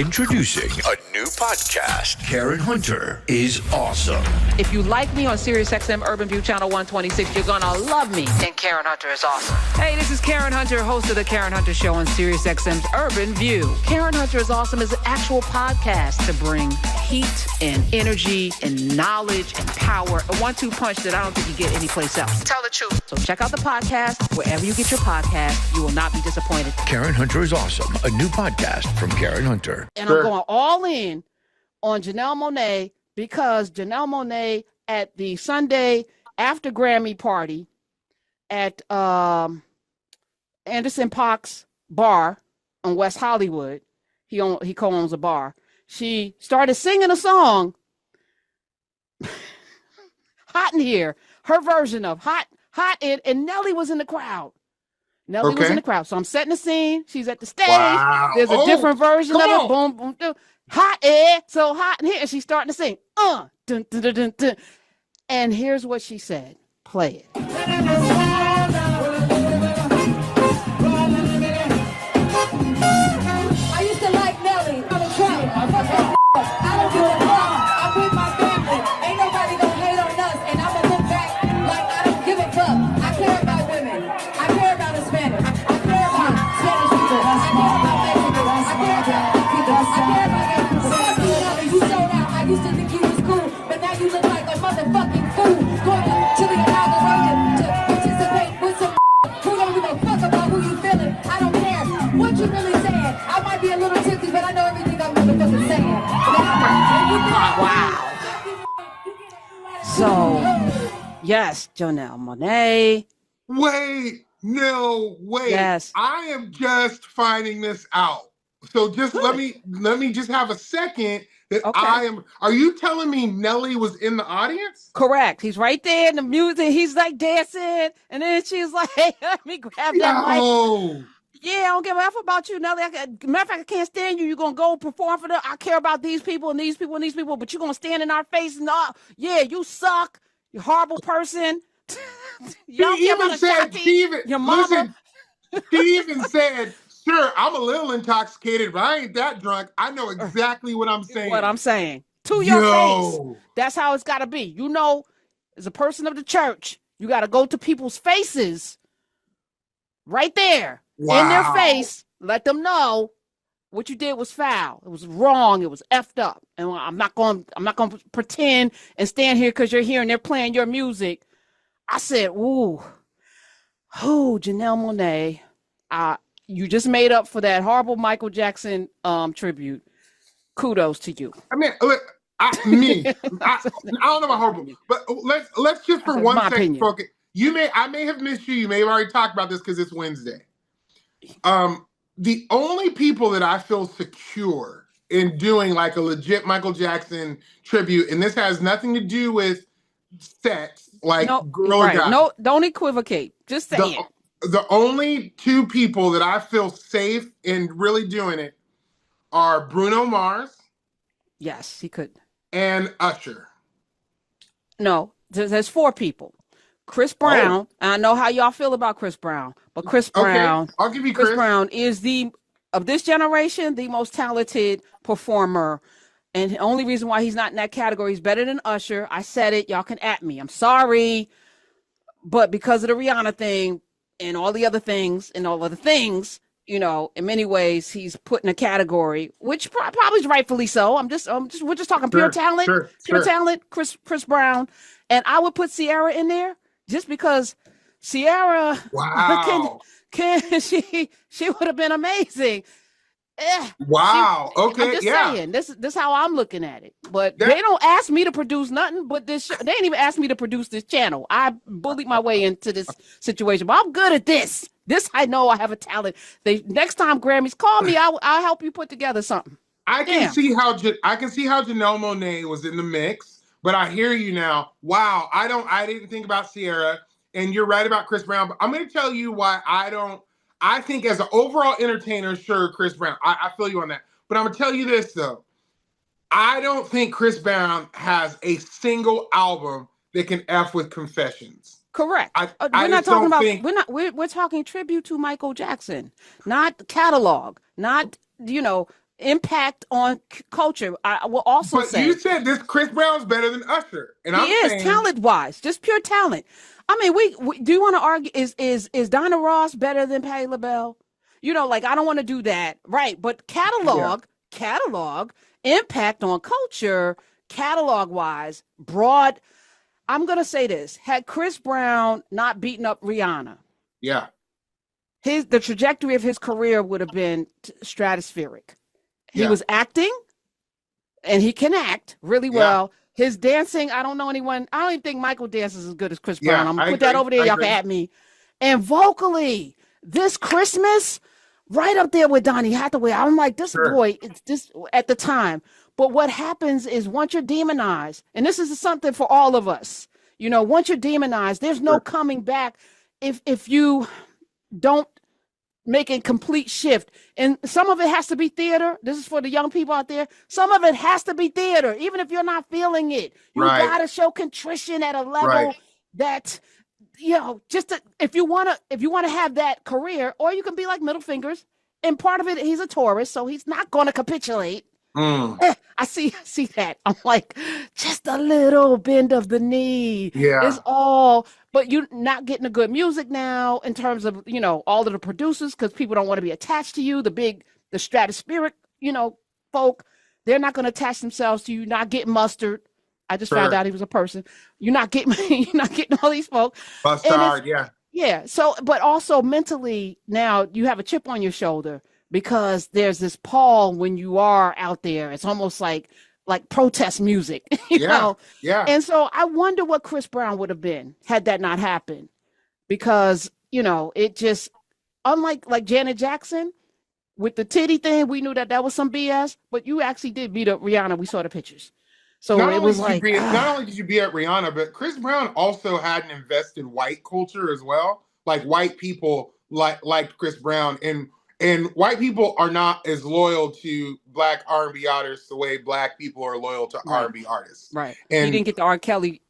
Introducing a new podcast. Karen Hunter is awesome. If you like me on SiriusXM Urban View Channel 126, you're gonna love me. And Karen Hunter is awesome. Hey, this is Karen Hunter, host of the Karen Hunter Show on SiriusXM's Urban View. Karen Hunter is awesome is an actual podcast to bring heat and energy and knowledge and power. A 1-2 punch that I don't think you get anyplace else. Tell the truth. So check out the podcast wherever you get your podcast. You will not be disappointed. Karen Hunter is awesome. A new podcast from Karen Hunter. And I'm going all in on Janelle Monáe because Janelle Monáe at the Sunday after Grammy party at Anderson .Paak's bar on West Hollywood, he co-owns a bar. She started singing a song, Hot in Here, her version of Hot, and Nelly was in the crowd. Nelly was in the crowd. So I'm setting the scene. She's at the stage. Wow. There's a different version of it. Boom, boom, boom. Hot air. So hot in here. And she's starting to sing. Dun, dun, dun, dun, dun. And here's what she said. Play it. I used to like Nelly. I'm a Trump. I don't give a fuck. I'm with my family. Ain't nobody gonna hate on us. And I'm gonna look back like I don't give a fuck. I care about women. I care about Hispanics. I care about Spanish people. I care about Mexicans. I care about people. I care about everyone. You sold out. I used to think you was cool, but now you look like a motherfucking fool. Going to the inauguration to participate with some who don't give a fuck about who you feeling. I don't care what you really saying. I might be a little tipsy, but I know everything I'm motherfucking saying. Wow. So, yes, Janelle Monáe. Wait. Yes. I am just finding this out. So just let me just have a second that are you telling me Nelly was in the audience? Correct. He's right there in the music. He's like dancing. And then she's like, hey, let me grab that mic. Yeah, I don't give a F about you, Nelly. Matter of fact, I can't stand you. You're going to go perform for them. I care about these people and these people and these people, but you're going to stand in our face and yeah, you suck. You're a horrible person. He even said, your mama. Listen, he even said, sure, I'm a little intoxicated, but I ain't that drunk. I know exactly what I'm saying. What I'm saying. To your face. That's how it's got to be. You know, as a person of the church, you got to go to people's faces right there in their face. Let them know what you did was foul. It was wrong. It was effed up. And I'm not going to pretend and stand here because you're here and they're playing your music. I said, ooh, Janelle Monáe, you just made up for that horrible Michael Jackson tribute. Kudos to you. I mean, look, I don't know about horrible, but let's just for one second focus. I may have missed you. You may have already talked about this because it's Wednesday. The only people that I feel secure in doing like a legit Michael Jackson tribute, and this has nothing to do with sex, like girl or guy. No, don't equivocate. Just say it. The only two people that I feel safe in really doing it are Bruno Mars. Yes, he could. And Usher. No, there's 4 people. Chris Brown. I know how y'all feel about Chris Brown, but Chris Brown. Okay, I'll give you Chris Brown is of this generation, the most talented performer. And the only reason why he's not in that category, he's better than Usher. I said it. Y'all can at me. I'm sorry. But because of the Rihanna thing and all the other things, you know, in many ways, he's put in a category, which probably is rightfully so. We're just talking pure talent, talent, Chris Brown. And I would put Ciara in there just because Ciara, she would have been amazing. Wow. Okay. I'm just saying, this how I'm looking at it. But they don't ask me to produce nothing. But they ain't even asked me to produce this channel. I bullied my way into this situation. But I'm good at this. This I know I have a talent. Next time Grammys call me, I'll help you put together something. I can see how Janelle Monáe was in the mix. But I hear you now. Wow. I didn't think about Ciara. And you're right about Chris Brown. But I'm going to tell you why I think as an overall entertainer, sure, Chris Brown. I feel you on that. But I'm going to tell you this, though. I don't think Chris Brown has a single album that can F with Confessions. Correct. We're not talking about, we're talking tribute to Michael Jackson, not catalog, not, impact on culture. I will also But say you said this Chris Brown's better than Usher, and he I'm is saying talent-wise, just pure talent. I mean, we do you want to argue is Dinah Ross better than Patti LaBelle? You know, like I don't want to do that, right? But catalog, impact on culture, catalog-wise, broad. I'm gonna say this: had Chris Brown not beaten up Rihanna, yeah, the trajectory of his career would have been stratospheric. He was acting, and he can act really well. His dancing, I don't know anyone. I don't even think Michael dances as good as Chris Brown. I'm gonna put that over there. Y'all can at me. And vocally, this Christmas, right up there with Donny Hathaway. I'm like, this boy, it's this at the time. But what happens is once you're demonized, and this is something for all of us, you know, once you're demonized, there's no coming back if you don't make a complete shift. And some of it has to be theater. This is for the young people out there. Some of it has to be theater, even if you're not feeling it. You gotta show contrition at a level that, you know, if you wanna have that career, or you can be like Middle Fingers. And part of it, he's a Taurus, so he's not gonna capitulate. I see that. I'm like, just a little bend of the knee. Yeah. It's all, but you're not getting the good music now in terms of, you know, all of the producers, because people don't want to be attached to you. The stratospheric, you know, folk, they're not going to attach themselves to you. Not getting Mustard. I just found out he was a person. You're not getting all these folk. Mustard, yeah. So, but also mentally now you have a chip on your shoulder, because there's this pall when you are out there. It's almost like protest music, you know? Yeah. And so I wonder what Chris Brown would have been had that not happened, because, you know, it just, unlike like Janet Jackson with the titty thing, we knew that was some BS, but you actually did beat up Rihanna. We saw the pictures. So it was like, not only did you beat up Rihanna, but Chris Brown also had an invested white culture as well. Like white people liked Chris Brown, and white people are not as loyal to Black R&B artists the way Black people are loyal to R&B artists. Right. And he didn't get the R. Kelly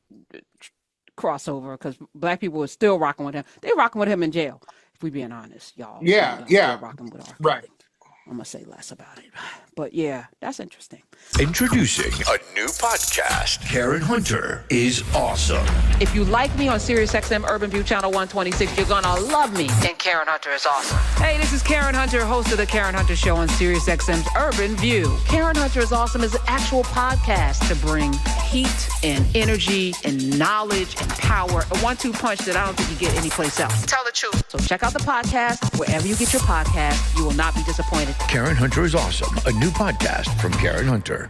crossover because Black people were still rocking with him. They rocking with him in jail, if we being honest, y'all. Yeah. Rocking with R. Right. I'm going to say less about it. But yeah, that's interesting. Introducing a new podcast. Karen Hunter is awesome. If you like me on SiriusXM Urban View Channel 126, you're going to love me. And Karen Hunter is awesome. Hey, this is Karen Hunter, host of The Karen Hunter Show on SiriusXM's Urban View. Karen Hunter is awesome is an actual podcast to bring heat and energy and knowledge and power. A 1-2 punch that I don't think you get anyplace else. Tell the truth. So check out the podcast wherever you get your podcast. You will not be disappointed. Karen Hunter is awesome. A new podcast from Karen Hunter.